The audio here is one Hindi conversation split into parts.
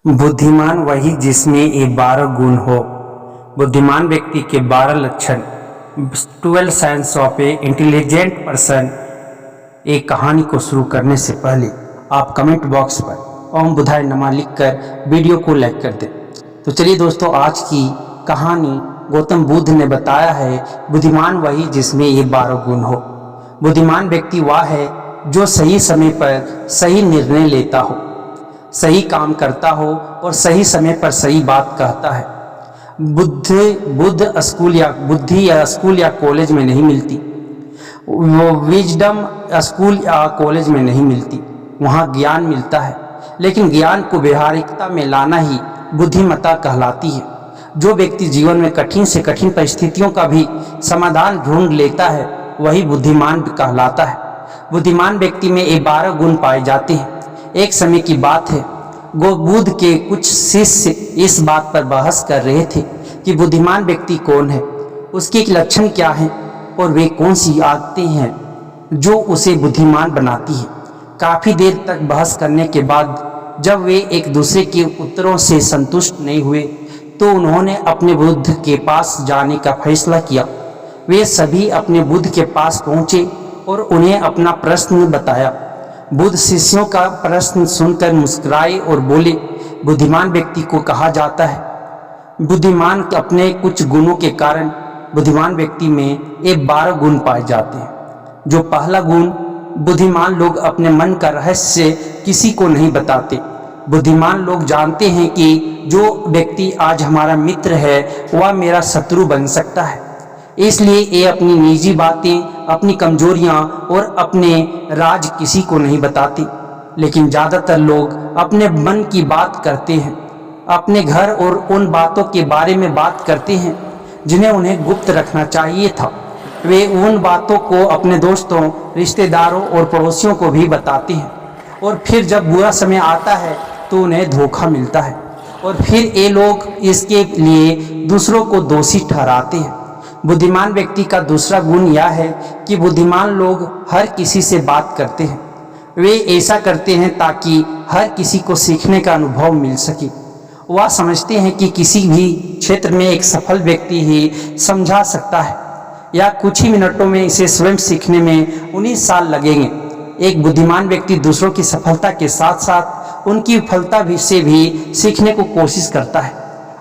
बुद्धिमान वही जिसमें ये 12 गुण हो। बुद्धिमान व्यक्ति के 12 लक्षण। 12 science of A intelligent person. एक कहानी को शुरू करने से पहले आप कमेंट बॉक्स पर ओम बुधाय नमः लिखकर वीडियो को लाइक कर दें। तो चलिए दोस्तों, आज की कहानी गौतम बुद्ध ने बताया है, बुद्धिमान वही जिसमें ये 12 गुण हो। बुद्धिमान व्यक्ति वह है जो सही समय पर सही निर्णय लेता हो, सही काम करता हो और सही समय पर सही बात कहता है। बुद्ध बुद्धि या स्कूल या कॉलेज में नहीं मिलती, वो विजडम स्कूल या कॉलेज में नहीं मिलती, वहाँ ज्ञान मिलता है। लेकिन ज्ञान को व्यवहारिकता में लाना ही बुद्धिमत्ता कहलाती है। जो व्यक्ति जीवन में कठिन से कठिन परिस्थितियों का भी समाधान ढूंढ लेता है, वही बुद्धिमान कहलाता है। बुद्धिमान व्यक्ति में ये 12 गुण पाए जाते हैं। एक समय की बात है, बुद्ध के कुछ शिष्य इस बात पर बहस कर रहे थे कि बुद्धिमान व्यक्ति कौन है, उसके लक्षण क्या हैं और वे कौन सी आदतें हैं जो उसे बुद्धिमान बनाती है। काफ़ी देर तक बहस करने के बाद जब वे एक दूसरे के उत्तरों से संतुष्ट नहीं हुए तो उन्होंने अपने बुद्ध के पास जाने का फैसला किया। वे सभी अपने बुद्ध के पास पहुँचे और उन्हें अपना प्रश्न बताया। बुद्ध शिष्यों का प्रश्न सुनकर मुस्कुराए और बोले, बुद्धिमान व्यक्ति को कहा जाता है बुद्धिमान अपने कुछ गुणों के कारण। बुद्धिमान व्यक्ति में ये 12 गुण पाए जाते हैं। जो पहला गुण, बुद्धिमान लोग अपने मन का रहस्य किसी को नहीं बताते। बुद्धिमान लोग जानते हैं कि जो व्यक्ति आज हमारा मित्र है वह मेरा शत्रु बन सकता है, इसलिए ये अपनी निजी बातें, अपनी कमजोरियां और अपने राज किसी को नहीं बताते। लेकिन ज़्यादातर लोग अपने मन की बात करते हैं, अपने घर और उन बातों के बारे में बात करते हैं जिन्हें उन्हें गुप्त रखना चाहिए था। वे उन बातों को अपने दोस्तों, रिश्तेदारों और पड़ोसियों को भी बताते हैं और फिर जब बुरा समय आता है तो उन्हें धोखा मिलता है और फिर ये लोग इसके लिए दूसरों को दोषी ठहराते हैं। बुद्धिमान व्यक्ति का दूसरा गुण यह है कि बुद्धिमान लोग हर किसी से बात करते हैं। वे ऐसा करते हैं ताकि हर किसी को सीखने का अनुभव मिल सके। वह समझते हैं कि किसी भी क्षेत्र में एक सफल व्यक्ति ही समझा सकता है या कुछ ही मिनटों में इसे स्वयं सीखने में 19 साल लगेंगे। एक बुद्धिमान व्यक्ति दूसरों की सफलता के साथ साथ उनकी विफलता से भी सीखने को कोशिश करता है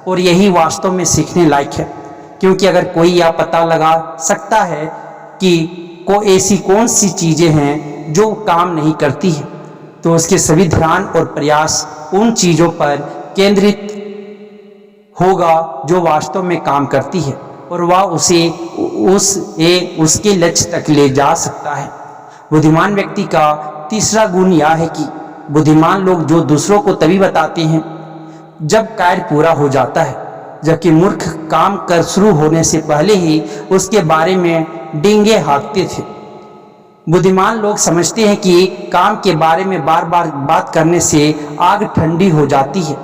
और यही वास्तव में सीखने लायक है, क्योंकि अगर कोई यह पता लगा सकता है कि ऐसी कौन सी चीज़ें हैं जो काम नहीं करती है, तो उसके सभी ध्यान और प्रयास उन चीज़ों पर केंद्रित होगा जो वास्तव में काम करती है और वह उसे उसके लक्ष्य तक ले जा सकता है। बुद्धिमान व्यक्ति का तीसरा गुण यह है कि बुद्धिमान लोग जो दूसरों को तभी बताते हैं जब कार्य पूरा हो जाता है, जबकि मूर्ख काम कर शुरू होने से पहले ही उसके बारे में डींगे हाँकते थे। बुद्धिमान लोग समझते हैं कि काम के बारे में बार बार बात करने से आग ठंडी हो जाती है।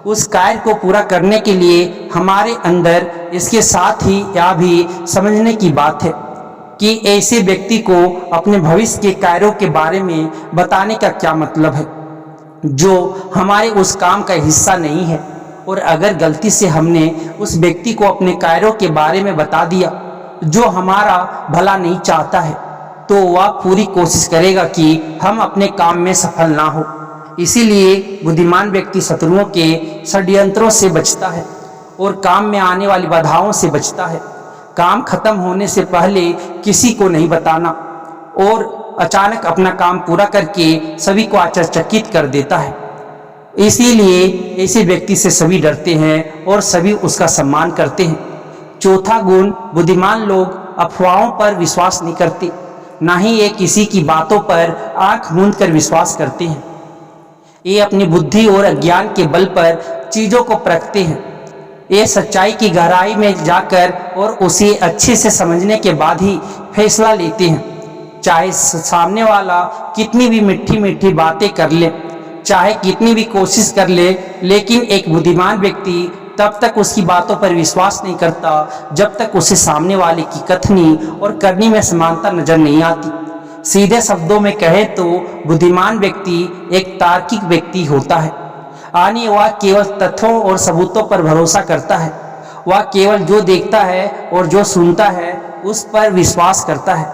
उस कार्य को पूरा करने के लिए हमारे अंदर इसके साथ ही यह भी समझने की बात है कि ऐसे व्यक्ति को अपने भविष्य के कार्यों के बारे में बताने का क्या मतलब है, जो हमारे उस काम का हिस्सा नहीं है। और अगर गलती से हमने उस व्यक्ति को अपने कार्यों के बारे में बता दिया जो हमारा भला नहीं चाहता है, तो वह पूरी कोशिश करेगा कि हम अपने काम में सफल ना हो। इसीलिए बुद्धिमान व्यक्ति शत्रुओं के षड्यंत्रों से बचता है और काम में आने वाली बाधाओं से बचता है। काम खत्म होने से पहले किसी को नहीं बताना और अचानक अपना काम पूरा करके सभी को आश्चर्यचकित कर देता है। इसीलिए ऐसे व्यक्ति से सभी डरते हैं और सभी उसका सम्मान करते हैं। चौथा गुण, बुद्धिमान लोग अफवाहों पर विश्वास नहीं करते, ना ही ये किसी की बातों पर आंख मूंद कर विश्वास करते हैं। ये अपनी बुद्धि और अज्ञान के बल पर चीज़ों को परखते हैं। ये सच्चाई की गहराई में जाकर और उसे अच्छे से समझने के बाद ही फैसला लेते हैं। चाहे सामने वाला कितनी भी मीठी मीठी बातें कर ले, चाहे कितनी भी कोशिश कर ले, लेकिन एक बुद्धिमान व्यक्ति तब तक उसकी बातों पर विश्वास नहीं करता जब तक उसे सामने वाले की कथनी और करनी में समानता नजर नहीं आती। सीधे शब्दों में कहे तो बुद्धिमान व्यक्ति एक तार्किक व्यक्ति होता है। यानी वह केवल तथ्यों और सबूतों पर भरोसा करता है। वह केवल जो देखता है और जो सुनता है उस पर विश्वास करता है।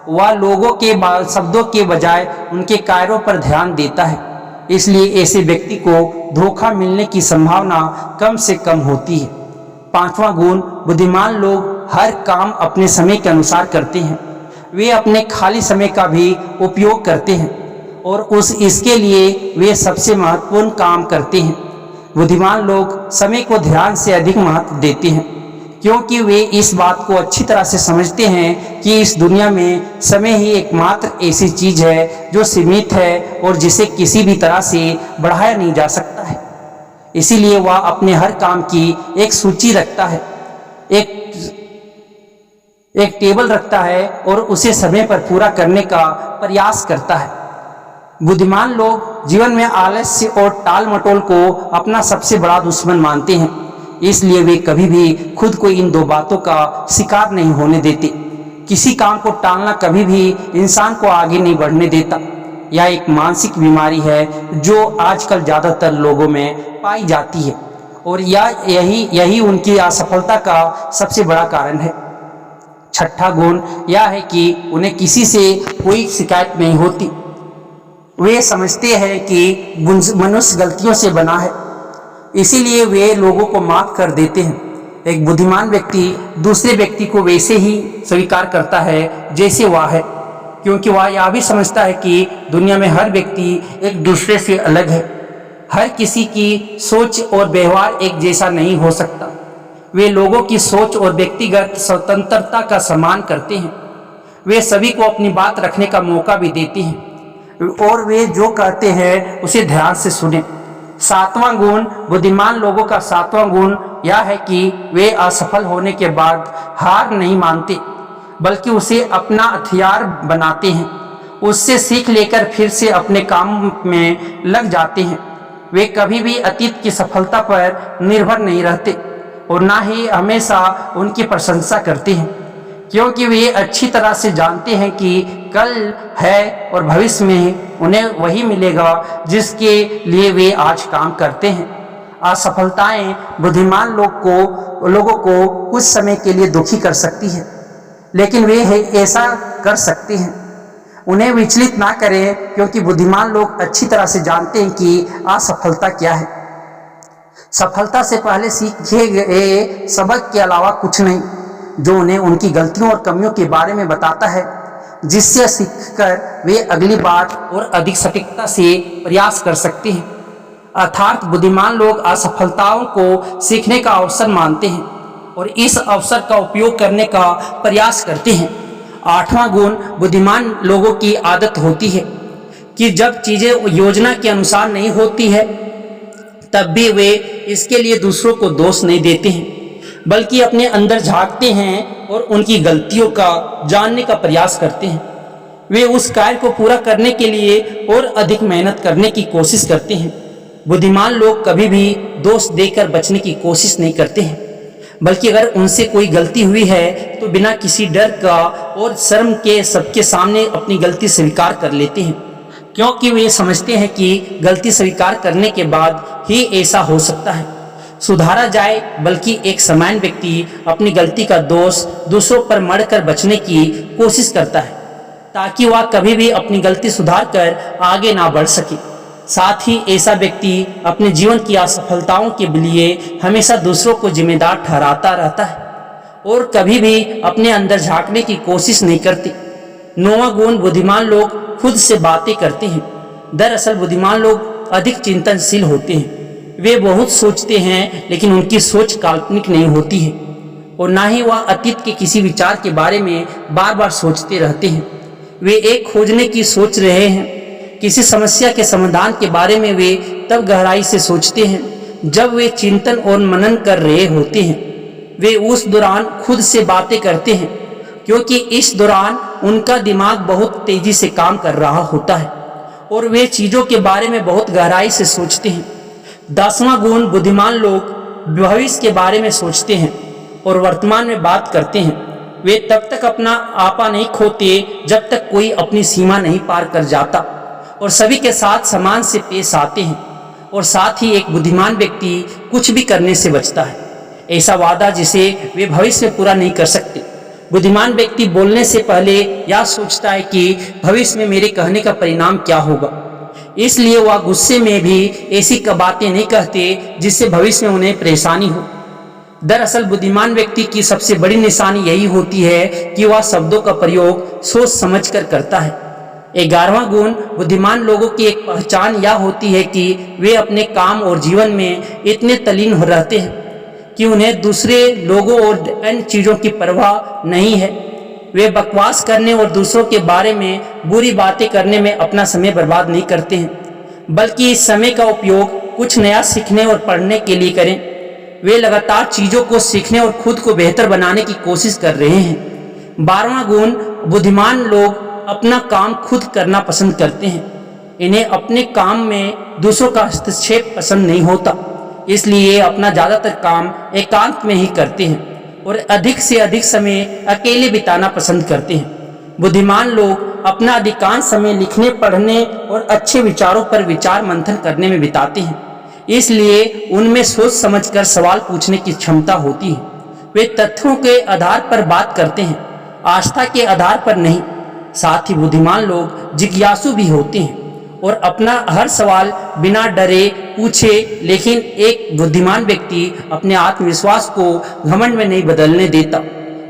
वह लोगों के शब्दों के बजाय उनके कार्यों पर ध्यान देता है। इसलिए ऐसे व्यक्ति को धोखा मिलने की संभावना कम से कम होती है। पांचवा गुण, बुद्धिमान लोग हर काम अपने समय के अनुसार करते हैं। वे अपने खाली समय का भी उपयोग करते हैं और इसके लिए वे सबसे महत्वपूर्ण काम करते हैं। बुद्धिमान लोग समय को ध्यान से अधिक महत्व देते हैं, क्योंकि वे इस बात को अच्छी तरह से समझते हैं कि इस दुनिया में समय ही एकमात्र ऐसी चीज है जो सीमित है और जिसे किसी भी तरह से बढ़ाया नहीं जा सकता है। इसीलिए वह अपने हर काम की एक सूची रखता है, एक टेबल रखता है और उसे समय पर पूरा करने का प्रयास करता है। बुद्धिमान लोग जीवन में आलस्य और टाल मटोल को अपना सबसे बड़ा दुश्मन मानते हैं। इसलिए वे कभी भी खुद को इन दो बातों का शिकार नहीं होने देते। किसी काम को टालना कभी भी इंसान को आगे नहीं बढ़ने देता। यह एक मानसिक बीमारी है जो आजकल ज़्यादातर लोगों में पाई जाती है और यही उनकी असफलता का सबसे बड़ा कारण है। छठा गुण यह है कि उन्हें किसी से कोई शिकायत नहीं होती। वे समझते हैं कि मनुष्य गलतियों से बना है, इसीलिए वे लोगों को माफ कर देते हैं। एक बुद्धिमान व्यक्ति दूसरे व्यक्ति को वैसे ही स्वीकार करता है जैसे वह है, क्योंकि वह यह भी समझता है कि दुनिया में हर व्यक्ति एक दूसरे से अलग है। हर किसी की सोच और व्यवहार एक जैसा नहीं हो सकता। वे लोगों की सोच और व्यक्तिगत स्वतंत्रता का सम्मान करते हैं। वे सभी को अपनी बात रखने का मौका भी देते हैं और वे जो कहते हैं उसे ध्यान से सुने। सातवां गुण, बुद्धिमान लोगों का सातवां गुण यह है कि वे असफल होने के बाद हार नहीं मानते, बल्कि उसे अपना हथियार बनाते हैं। उससे सीख लेकर फिर से अपने काम में लग जाते हैं। वे कभी भी अतीत की सफलता पर निर्भर नहीं रहते और ना ही हमेशा उनकी प्रशंसा करते हैं, क्योंकि वे अच्छी तरह से जानते हैं कि कल है और भविष्य में उन्हें वही मिलेगा जिसके लिए वे आज काम करते हैं। असफलताएं बुद्धिमान लोगों को कुछ समय के लिए दुखी कर सकती है, लेकिन वे ऐसा कर सकते हैं। उन्हें विचलित ना करें, क्योंकि बुद्धिमान लोग अच्छी तरह से जानते हैं कि असफलता क्या है। सफलता से पहले सीखे गए सबक के अलावा कुछ नहीं, जो उन्हें उनकी गलतियों और कमियों के बारे में बताता है, जिससे सीखकर वे अगली बार और अधिक सटीकता से प्रयास कर सकते हैं। अर्थात बुद्धिमान लोग असफलताओं को सीखने का अवसर मानते हैं और इस अवसर का उपयोग करने का प्रयास करते हैं। आठवां गुण, बुद्धिमान लोगों की आदत होती है कि जब चीजें योजना के अनुसार नहीं होती है तब भी वे इसके लिए दूसरों को दोष नहीं देते हैं, बल्कि अपने अंदर झांकते हैं और उनकी गलतियों का जानने का प्रयास करते हैं। वे उस कार्य को पूरा करने के लिए और अधिक मेहनत करने की कोशिश करते हैं। बुद्धिमान लोग कभी भी दोष देकर बचने की कोशिश नहीं करते हैं, बल्कि अगर उनसे कोई गलती हुई है तो बिना किसी डर का और शर्म के सबके सामने अपनी गलती स्वीकार कर लेते हैं, क्योंकि वे समझते हैं कि गलती स्वीकार करने के बाद ही ऐसा हो सकता है सुधारा जाए। बल्कि एक सामान्य व्यक्ति अपनी गलती का दोष दूसरों पर मढ़कर बचने की कोशिश करता है, ताकि वह कभी भी अपनी गलती सुधार कर आगे ना बढ़ सके। साथ ही ऐसा व्यक्ति अपने जीवन की असफलताओं के लिए हमेशा दूसरों को जिम्मेदार ठहराता रहता है और कभी भी अपने अंदर झांकने की कोशिश नहीं करते। नौवां गुण, बुद्धिमान लोग खुद से बातें करते हैं। दरअसल बुद्धिमान लोग अधिक चिंतनशील होते हैं। वे बहुत सोचते हैं, लेकिन उनकी सोच काल्पनिक नहीं होती है और ना ही वह अतीत के किसी विचार के बारे में बार बार सोचते रहते हैं। वे एक खोजने की सोच रहे हैं। किसी समस्या के समाधान के बारे में वे तब गहराई से सोचते हैं जब वे चिंतन और मनन कर रहे होते हैं। वे उस दौरान खुद से बातें करते हैं, क्योंकि इस दौरान उनका दिमाग बहुत तेजी से काम कर रहा होता है और वे चीज़ों के बारे में बहुत गहराई से सोचते हैं। 10वां गुण, बुद्धिमान लोग भविष्य के बारे में सोचते हैं और वर्तमान में बात करते हैं। वे तब तक अपना आपा नहीं खोते जब तक कोई अपनी सीमा नहीं पार कर जाता और सभी के साथ समान से पेश आते हैं। और साथ ही एक बुद्धिमान व्यक्ति कुछ भी करने से बचता है, ऐसा वादा जिसे वे भविष्य में पूरा नहीं कर सकते। बुद्धिमान व्यक्ति बोलने से पहले यह सोचता है कि भविष्य में मेरे कहने का परिणाम क्या होगा, इसलिए वह गुस्से में भी ऐसी बातें नहीं कहते जिससे भविष्य में उन्हें परेशानी हो। दरअसल बुद्धिमान व्यक्ति की सबसे बड़ी निशानी यही होती है कि वह शब्दों का प्रयोग सोच समझकर करता है। 11वां गुण, बुद्धिमान लोगों की एक पहचान यह होती है कि वे अपने काम और जीवन में इतने तल्लीन हो रहते हैं कि उन्हें दूसरे लोगों और अन्य चीज़ों की परवाह नहीं है। वे बकवास करने और दूसरों के बारे में बुरी बातें करने में अपना समय बर्बाद नहीं करते हैं, बल्कि इस समय का उपयोग कुछ नया सीखने और पढ़ने के लिए करें। वे लगातार चीज़ों को सीखने और खुद को बेहतर बनाने की कोशिश कर रहे हैं। 12वां गुण, बुद्धिमान लोग अपना काम खुद करना पसंद करते हैं। इन्हें अपने काम में दूसरों का हस्तक्षेप पसंद नहीं होता, इसलिए अपना ज़्यादातर काम एकांत में ही करते हैं और अधिक से अधिक समय अकेले बिताना पसंद करते हैं। बुद्धिमान लोग अपना अधिकांश समय लिखने, पढ़ने और अच्छे विचारों पर विचार मंथन करने में बिताते हैं, इसलिए उनमें सोच समझकर सवाल पूछने की क्षमता होती है। वे तथ्यों के आधार पर बात करते हैं, आस्था के आधार पर नहीं। साथ ही बुद्धिमान लोग जिज्ञासु भी होते हैं और अपना हर सवाल बिना डरे पूछे, लेकिन एक बुद्धिमान व्यक्ति अपने आत्मविश्वास को घमंड में नहीं बदलने देता।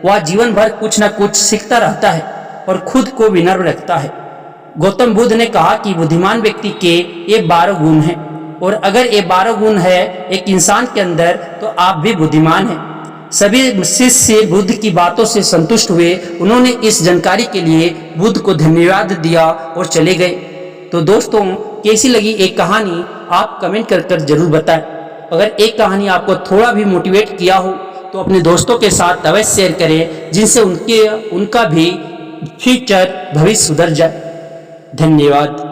वह जीवन भर कुछ न कुछ सीखता रहता है और खुद को विनम्र रखता है। गौतम बुद्ध ने कहा कि बुद्धिमान व्यक्ति के ये 12 गुण हैं, और अगर ये 12 गुण है एक इंसान के अंदर तो आप भी बुद्धिमान हैं। सभी शिष्य बुद्ध की बातों से संतुष्ट हुए। उन्होंने इस जानकारी के लिए बुद्ध को धन्यवाद दिया और चले गए। तो दोस्तों, कैसी लगी एक कहानी आप कमेंट कर जरूर बताएं। अगर एक कहानी आपको थोड़ा भी मोटिवेट किया हो तो अपने दोस्तों के साथ अवश्य शेयर करें, जिनसे उनका भी फ्यूचर भविष्य सुधर जाए। धन्यवाद।